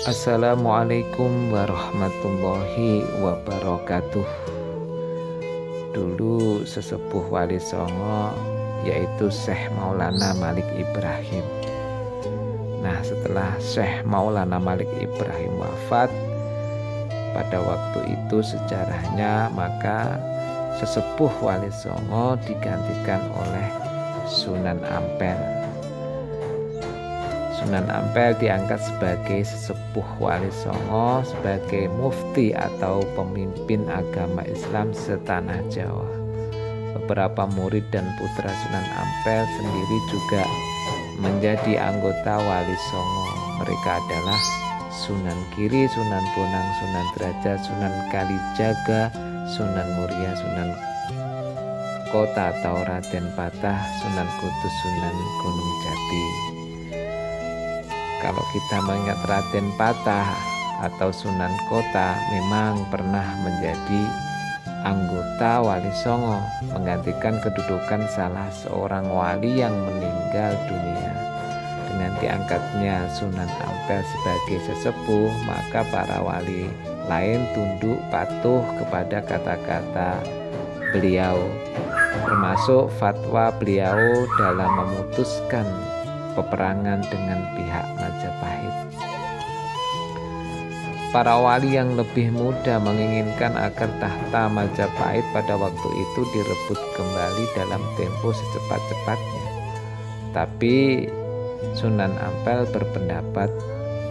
Assalamualaikum warahmatullahi wabarakatuh. Dulu sesepuh Wali Songo yaitu Syekh Maulana Malik Ibrahim. Nah, setelah Syekh Maulana Malik Ibrahim wafat, pada waktu itu sejarahnya maka sesepuh Wali Songo digantikan oleh Sunan Ampel. Sunan Ampel diangkat sebagai sesepuh Wali Songo, sebagai mufti atau pemimpin agama Islam setanah Jawa. Beberapa murid dan putra Sunan Ampel sendiri juga menjadi anggota Wali Songo. Mereka adalah Sunan Giri, Sunan Bonang, Sunan Derajat, Sunan Kalijaga, Sunan Muria, Sunan Kota atau Raden Patah, Sunan Kudus, Sunan Gunung Jati. Kalau kita mengingat Raden Patah atau Sunan Kota memang pernah menjadi anggota Wali Songo, menggantikan kedudukan salah seorang wali yang meninggal dunia. Dengan diangkatnya Sunan Ampel sebagai sesepuh, maka para wali lain tunduk patuh kepada kata-kata beliau, termasuk fatwa beliau dalam memutuskan peperangan dengan pihak Majapahit. Para wali yang lebih muda menginginkan agar tahta Majapahit pada waktu itu direbut kembali dalam tempo secepat-cepatnya. Tapi Sunan Ampel berpendapat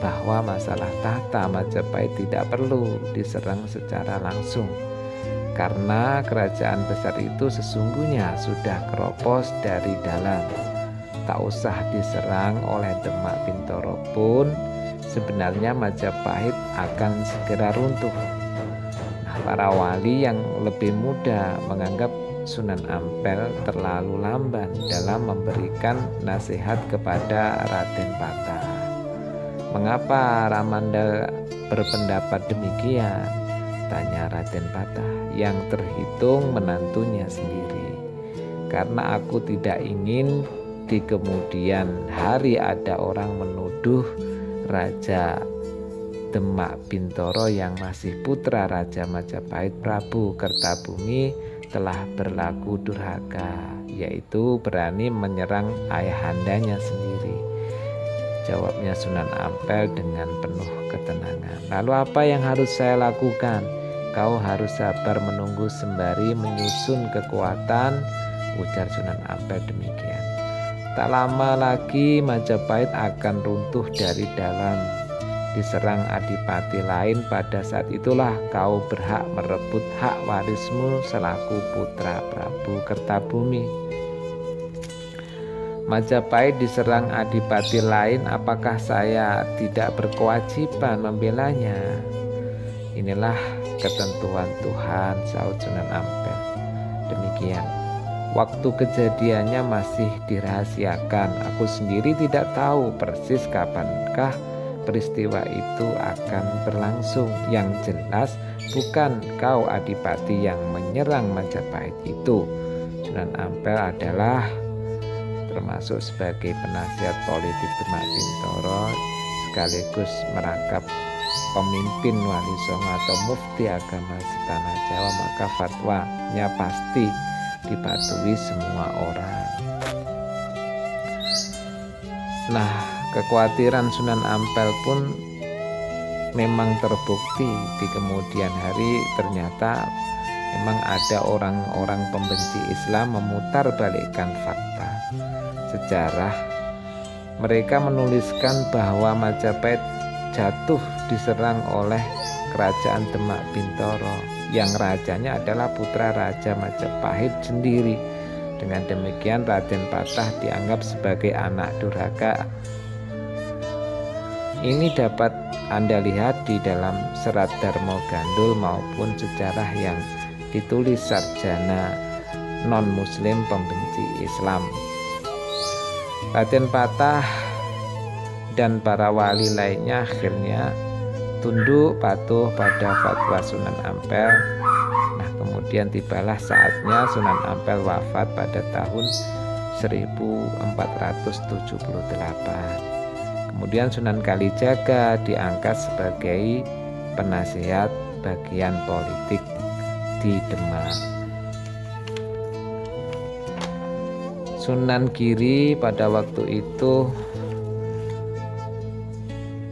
bahwa masalah tahta Majapahit tidak perlu diserang secara langsung, karena kerajaan besar itu sesungguhnya sudah keropos dari dalam. Tak usah diserang oleh Demak Bintoro pun sebenarnya Majapahit akan segera runtuh. Nah, para wali yang lebih muda menganggap Sunan Ampel terlalu lamban dalam memberikan nasihat kepada Raden Patah. Mengapa Ramanda berpendapat demikian? Tanya Raden Patah yang terhitung menantunya sendiri. Karena aku tidak ingin di kemudian hari ada orang menuduh Raja Demak Bintoro yang masih putra Raja Majapahit Prabu Kertabumi telah berlaku durhaka, yaitu berani menyerang ayahandanya sendiri. Jawabnya Sunan Ampel dengan penuh ketenangan. Lalu apa yang harus saya lakukan? Kau harus sabar menunggu sembari menyusun kekuatan, ujar Sunan Ampel demikian. Tak lama lagi Majapahit akan runtuh dari dalam, diserang adipati lain. Pada saat itulah kau berhak merebut hak warismu selaku putra Prabu Kertabumi. Majapahit diserang adipati lain, apakah saya tidak berkewajiban membelanya? Inilah ketentuan Tuhan, sahut Sunan Ampel. Demikian. Waktu kejadiannya masih dirahasiakan. Aku sendiri tidak tahu persis kapankah peristiwa itu akan berlangsung. Yang jelas bukan kau adipati yang menyerang Majapahit itu. Sunan Ampel adalah termasuk sebagai penasihat politik Demak Bintoro sekaligus merangkap pemimpin Wali Songo atau mufti agama setanah Jawa, maka fatwanya pasti dipatuhi semua orang. Nah, kekhawatiran Sunan Ampel pun memang terbukti di kemudian hari. Ternyata memang ada orang-orang pembenci Islam memutarbalikkan fakta sejarah. Mereka menuliskan bahwa Majapahit jatuh diserang oleh kerajaan Demak Bintoro yang rajanya adalah putra Raja Majapahit sendiri. Dengan demikian Raden Patah dianggap sebagai anak durhaka. Ini dapat Anda lihat di dalam serat Darmo Gandul maupun sejarah yang ditulis sarjana non-muslim pembenci Islam. Raden Patah dan para wali lainnya akhirnya tunduk patuh pada fatwa Sunan Ampel. Nah, kemudian tibalah saatnya Sunan Ampel wafat pada tahun 1478. Kemudian Sunan Kalijaga diangkat sebagai penasihat bagian politik di Demak. Sunan Giri pada waktu itu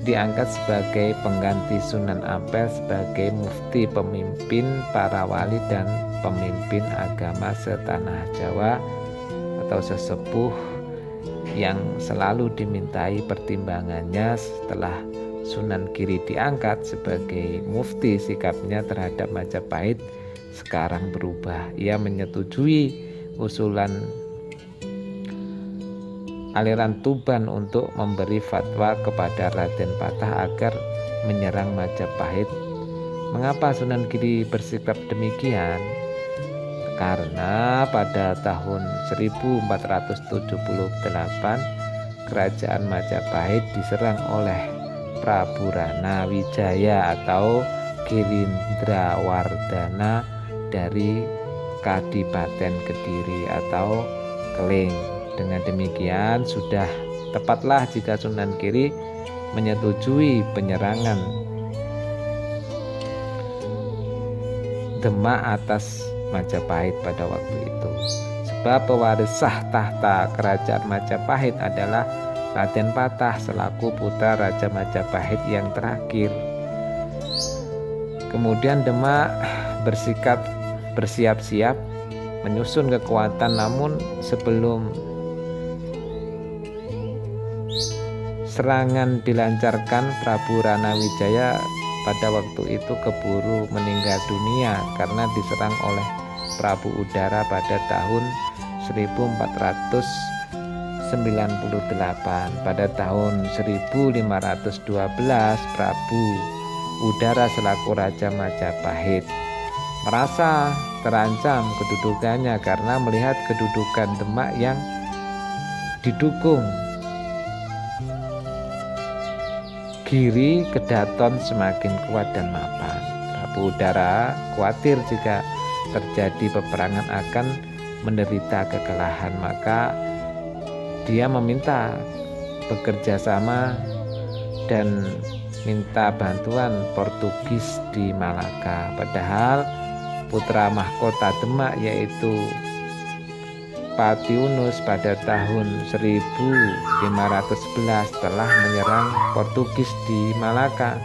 diangkat sebagai pengganti Sunan Ampel sebagai mufti, pemimpin para wali dan pemimpin agama setanah Jawa atau sesepuh yang selalu dimintai pertimbangannya. Setelah Sunan Giri diangkat sebagai mufti, sikapnya terhadap Majapahit sekarang berubah. Ia menyetujui usulan aliran Tuban untuk memberi fatwa kepada Raden Patah agar menyerang Majapahit. Mengapa Sunan Giri bersikap demikian? Karena pada tahun 1478 kerajaan Majapahit diserang oleh Prabu Rana Wijaya atau Girindrawardana dari Kadipaten Kediri atau Keling. Dengan demikian sudah tepatlah jika Sunan Giri menyetujui penyerangan Demak atas Majapahit pada waktu itu. Sebab pewaris sah tahta kerajaan Majapahit adalah Raden Patah selaku putra Raja Majapahit yang terakhir. Kemudian Demak bersiap-siap menyusun kekuatan, namun sebelum serangan dilancarkan, Prabu Rana Wijaya pada waktu itu keburu meninggal dunia karena diserang oleh Prabu Udara pada tahun 1498. Pada tahun 1512 Prabu Udara selaku Raja Majapahit merasa terancam kedudukannya karena melihat kedudukan Demak yang didukung Giri Kedaton semakin kuat dan mapan. Prabu Udara khawatir jika terjadi peperangan akan menderita kekalahan, maka dia meminta bekerja sama dan minta bantuan Portugis di Malaka. Padahal putra mahkota Demak yaitu Patiunus pada tahun 1511 telah menyerang Portugis di Malaka.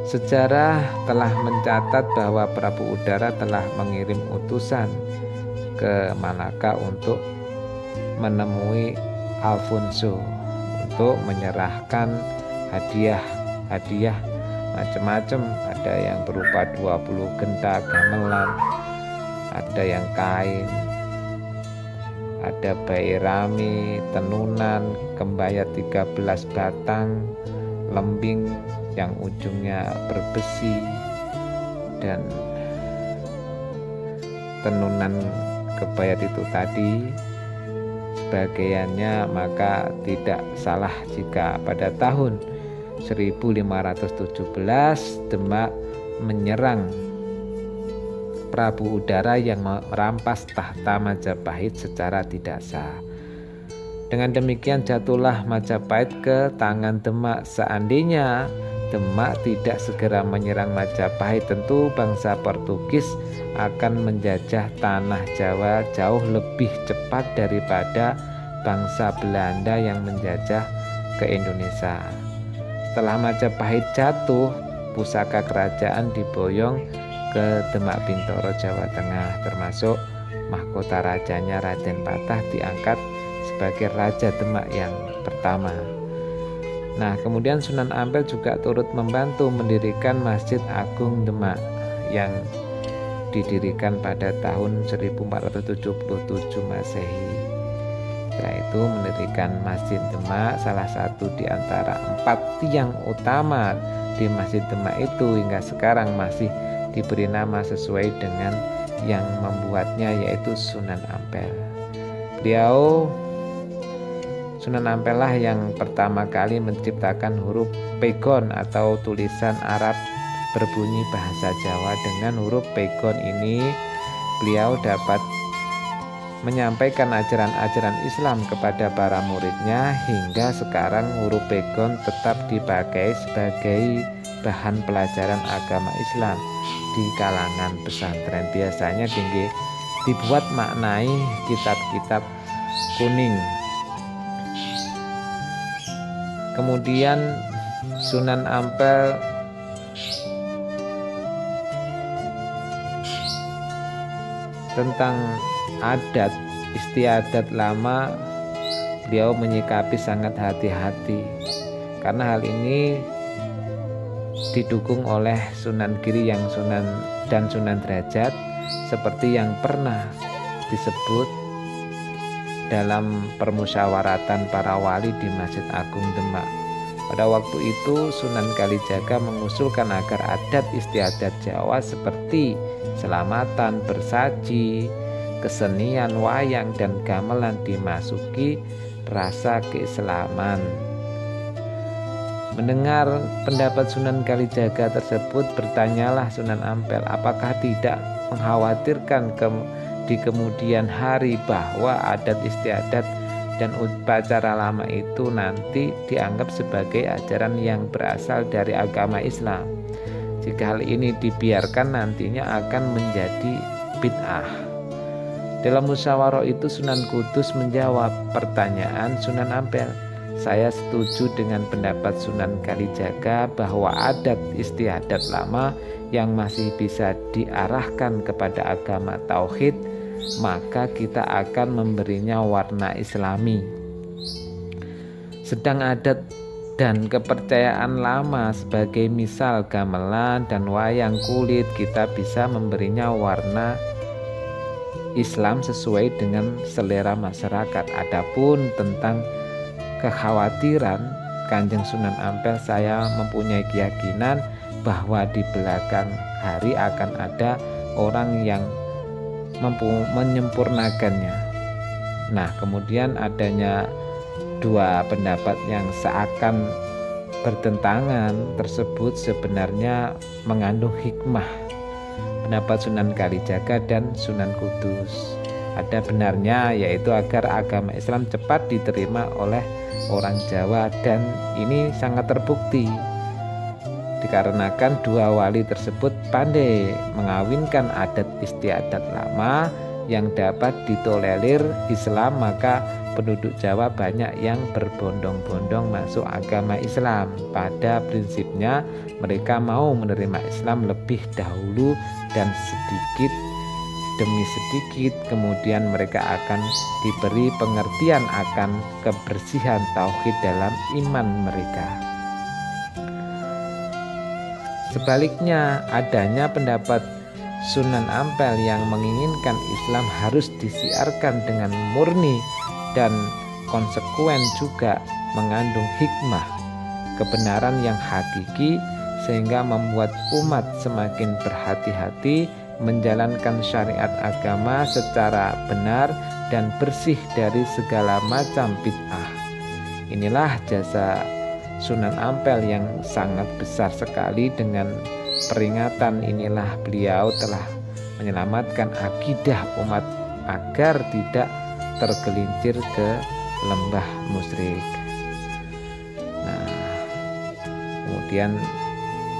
Sejarah telah mencatat bahwa Prabu Udara telah mengirim utusan ke Malaka untuk menemui Alfonso untuk menyerahkan hadiah macam-macam. Ada yang berupa 20 genta gamelan, ada yang kain, ada bayi rami, tenunan, kembaya 13 batang, lembing yang ujungnya berbesi, dan tenunan kebayat itu tadi sebagiannya. Maka tidak salah jika pada tahun 1517 Demak menyerang Prabu Udara yang merampas tahta Majapahit secara tidak sah. Dengan demikian jatuhlah Majapahit ke tangan Demak. Seandainya Demak tidak segera menyerang Majapahit, tentu bangsa Portugis akan menjajah tanah Jawa jauh lebih cepat daripada bangsa Belanda yang menjajah ke Indonesia. Setelah Majapahit jatuh, pusaka kerajaan diboyong ke Demak Bintoro, Jawa Tengah, termasuk mahkota rajanya Raden Patah diangkat sebagai Raja Demak yang pertama. Nah, kemudian Sunan Ampel juga turut membantu mendirikan Masjid Agung Demak yang didirikan pada tahun 1477 Masehi. Setelah itu mendirikan Masjid Demak, salah satu di antara 4 tiang utama di Masjid Demak itu hingga sekarang masih diberi nama sesuai dengan yang membuatnya, yaitu Sunan Ampel. Sunan Ampel lah yang pertama kali menciptakan huruf pegon atau tulisan Arab berbunyi bahasa Jawa. Dengan huruf pegon ini beliau dapat menyampaikan ajaran-ajaran Islam kepada para muridnya, hingga sekarang huruf pegon tetap dipakai sebagai bahan pelajaran agama Islam di kalangan pesantren. Biasanya dibuat maknai kitab-kitab kuning. Kemudian Sunan Ampel tentang adat istiadat lama, beliau menyikapi sangat hati-hati karena hal ini didukung oleh Sunan Giri yang Sunan Derajat, seperti yang pernah disebut dalam permusyawaratan para wali di Masjid Agung Demak. Pada waktu itu Sunan Kalijaga mengusulkan agar adat istiadat Jawa seperti selamatan, bersaji, kesenian wayang dan gamelan dimasuki rasa keislaman. Mendengar pendapat Sunan Kalijaga tersebut, bertanyalah Sunan Ampel, apakah tidak mengkhawatirkan di kemudian hari bahwa adat istiadat dan upacara lama itu nanti dianggap sebagai ajaran yang berasal dari agama Islam. Jika hal ini dibiarkan, nantinya akan menjadi bid'ah. Dalam musyawarah itu Sunan Kudus menjawab pertanyaan Sunan Ampel. Saya setuju dengan pendapat Sunan Kalijaga bahwa adat istiadat lama yang masih bisa diarahkan kepada agama tauhid, maka kita akan memberinya warna Islami. Sedang adat dan kepercayaan lama sebagai misal gamelan dan wayang kulit, kita bisa memberinya warna Islam sesuai dengan selera masyarakat. Adapun tentang kekhawatiran Kanjeng Sunan Ampel, saya mempunyai keyakinan bahwa di belakang hari akan ada orang yang menyempurnakannya. Nah, kemudian adanya dua pendapat yang seakan bertentangan tersebut sebenarnya mengandung hikmah. Pendapat Sunan Kalijaga dan Sunan Kudus ada benarnya, yaitu agar agama Islam cepat diterima oleh orang Jawa, dan ini sangat terbukti dikarenakan dua wali tersebut pandai mengawinkan adat istiadat lama yang dapat ditolerir Islam, maka penduduk Jawa banyak yang berbondong-bondong masuk agama Islam. Pada prinsipnya mereka mau menerima Islam lebih dahulu, dan sedikit demi sedikit kemudian mereka akan diberi pengertian akan kebersihan tauhid dalam iman mereka. Sebaliknya, adanya pendapat Sunan Ampel yang menginginkan Islam harus disiarkan dengan murni dan konsekuen juga mengandung hikmah, kebenaran yang hakiki, sehingga membuat umat semakin berhati-hati menjalankan syariat agama secara benar dan bersih dari segala macam bid'ah. Inilah jasa Sunan Ampel yang sangat besar sekali. Dengan peringatan inilah beliau telah menyelamatkan akidah umat agar tidak tergelincir ke lembah musyrik. Nah, kemudian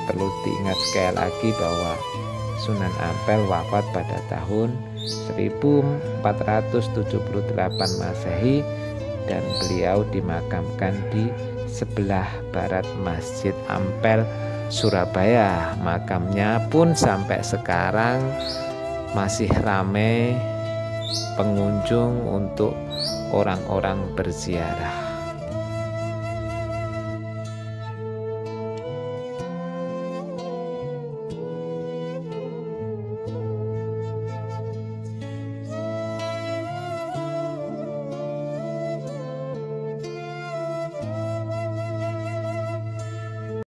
perlu diingat sekali lagi bahwa Sunan Ampel wafat pada tahun 1478 Masehi, dan beliau dimakamkan di sebelah barat Masjid Ampel, Surabaya. Makamnya pun sampai sekarang masih ramai pengunjung untuk orang-orang berziarah.